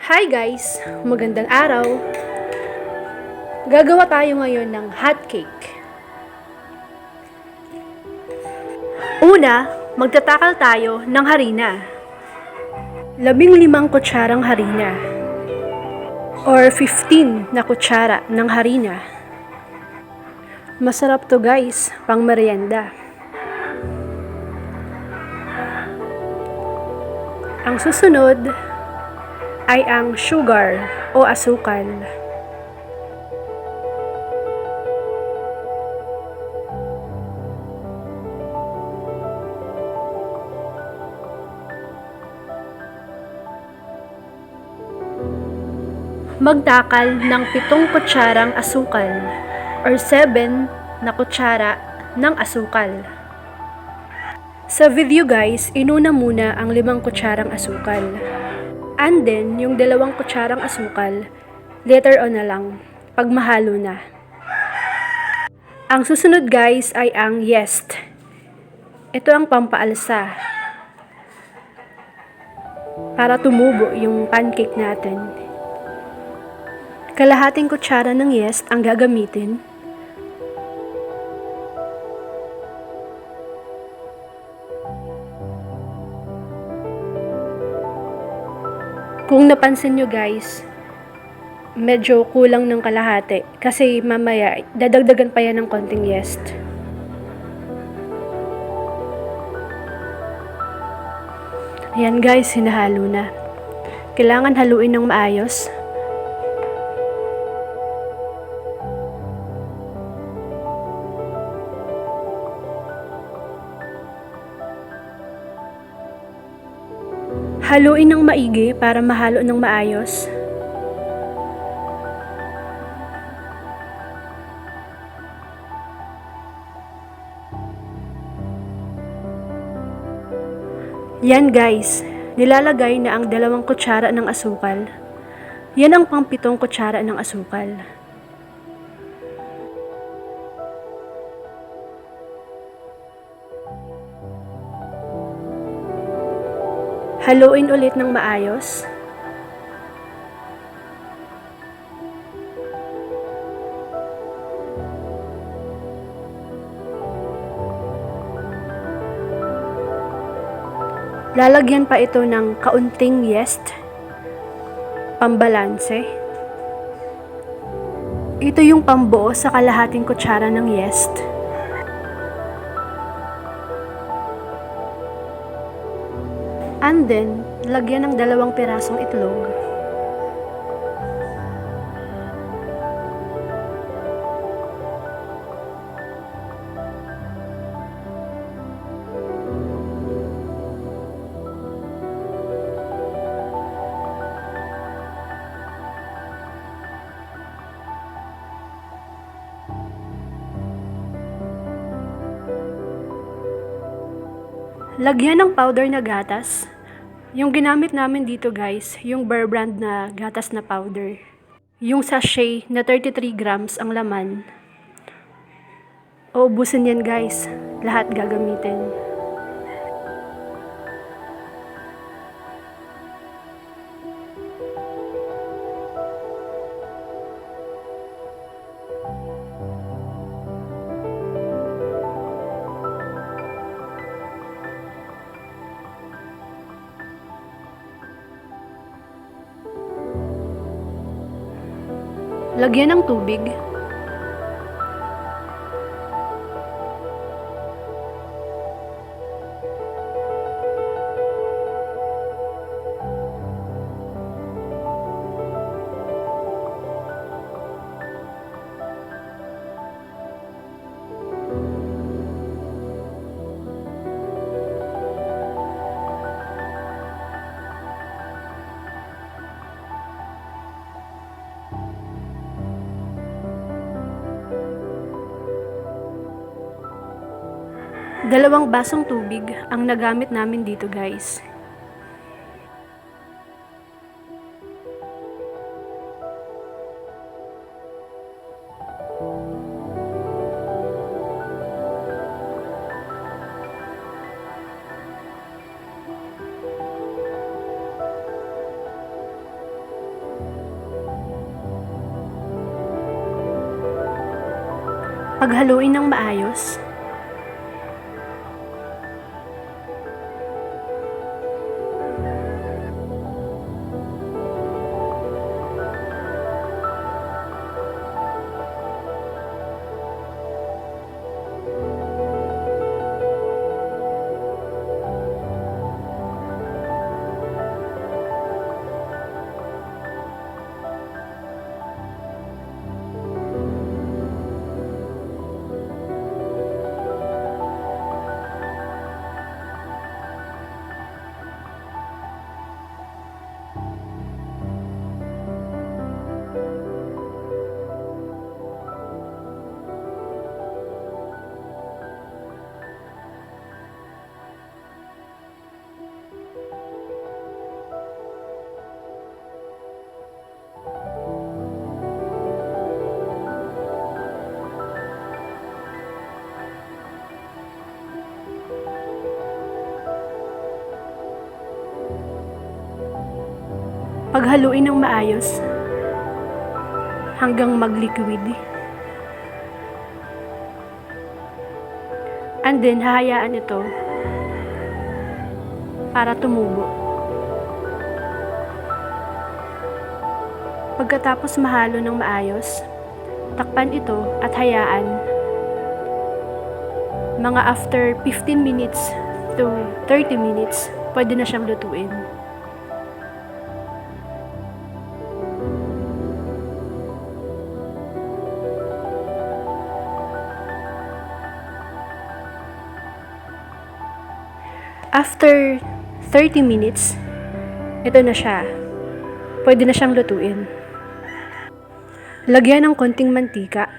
Hi guys! Magandang araw! Gagawa tayo ngayon ng hot cake. Una, magtatakal tayo ng harina. 15 kutsarang harina or 15 na kutsara ng harina. Masarap to guys, pang merienda. Ang susunod ay ang sugar o asukal. Magtakal ng 7 kutsarang asukal or 7 na kutsara ng asukal. Sa video guys, inuna muna ang 5 kutsarang asukal. And then, yung 2 kutsarang asukal, later on na lang, pag mahalo na. Ang susunod guys ay ang yeast. Ito ang pampaalsa para tumubo yung pancake natin. Kalahating kutsara ng yeast ang gagamitin. Kung napansin nyo guys, medyo kulang ng kalahati kasi mamaya dadagdagan pa yan ng konting yeast. Ayan guys, hinahalo na. Kailangan haluin ng maayos. Haluin ng maigi para mahalo ng maayos. Yan guys, nilalagay na ang 2 kutsara ng asukal. Yan ang pang-7 kutsara ng asukal. Haluin ulit ng maayos. Lalagyan pa ito ng kaunting yeast, pambalanse. Ito yung pambuo sa kalahating kutsara ng yeast. And then, lagyan ng 2 pirasong itlog. Lagyan ng powder na gatas. Yung ginamit namin dito guys, yung Bear Brand na gatas na powder. Yung sachet na 33 grams ang laman. Uubusin yan guys, lahat gagamitin. Lagyan ng tubig. Dalawang basong tubig ang nagamit namin dito guys. Paghaluin ng maayos. Paghaluin ng maayos hanggang mag-liquid. And then, hahayaan ito para tumubo. Pagkatapos mahalo ng maayos, takpan ito at hayaan. Mga after 15 minutes to 30 minutes, pwede na siyang lutuin. After 30 minutes, ito na siya. Pwede na siyang lutuin. Lagyan ng konting mantika.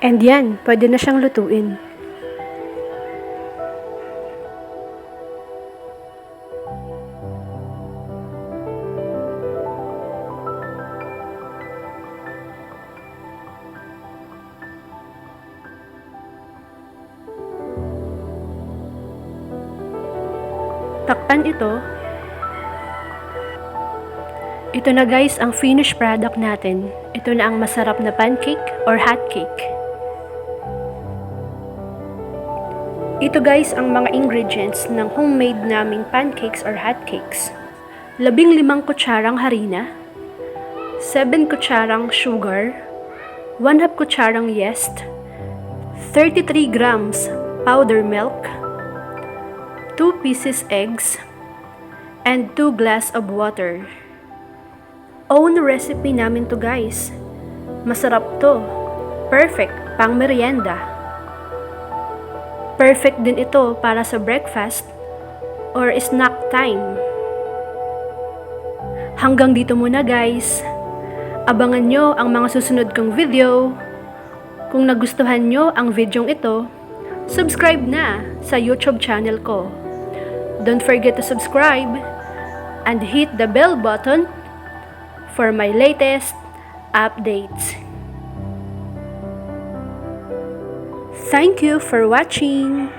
And yan, pwede na siyang lutuin. Takpan ito. Ito na guys ang finished product natin. Ito na ang masarap na pancake or hot cake. Ito guys ang mga ingredients ng homemade naming pancakes or hot cakes. 15 kutsarang harina, 7 kutsarang sugar, 1/2 kutsarang yeast, 33 grams powder milk, 2 pieces eggs, and 2 glass of water. Own recipe namin to guys. Masarap to. Perfect pang merienda. Perfect din ito para sa breakfast or snack time. Hanggang dito muna guys. Abangan nyo ang mga susunod kong video. Kung nagustuhan nyo ang videong ito, subscribe na sa YouTube channel ko. Don't forget to subscribe and hit the bell button for my latest updates. Thank you for watching.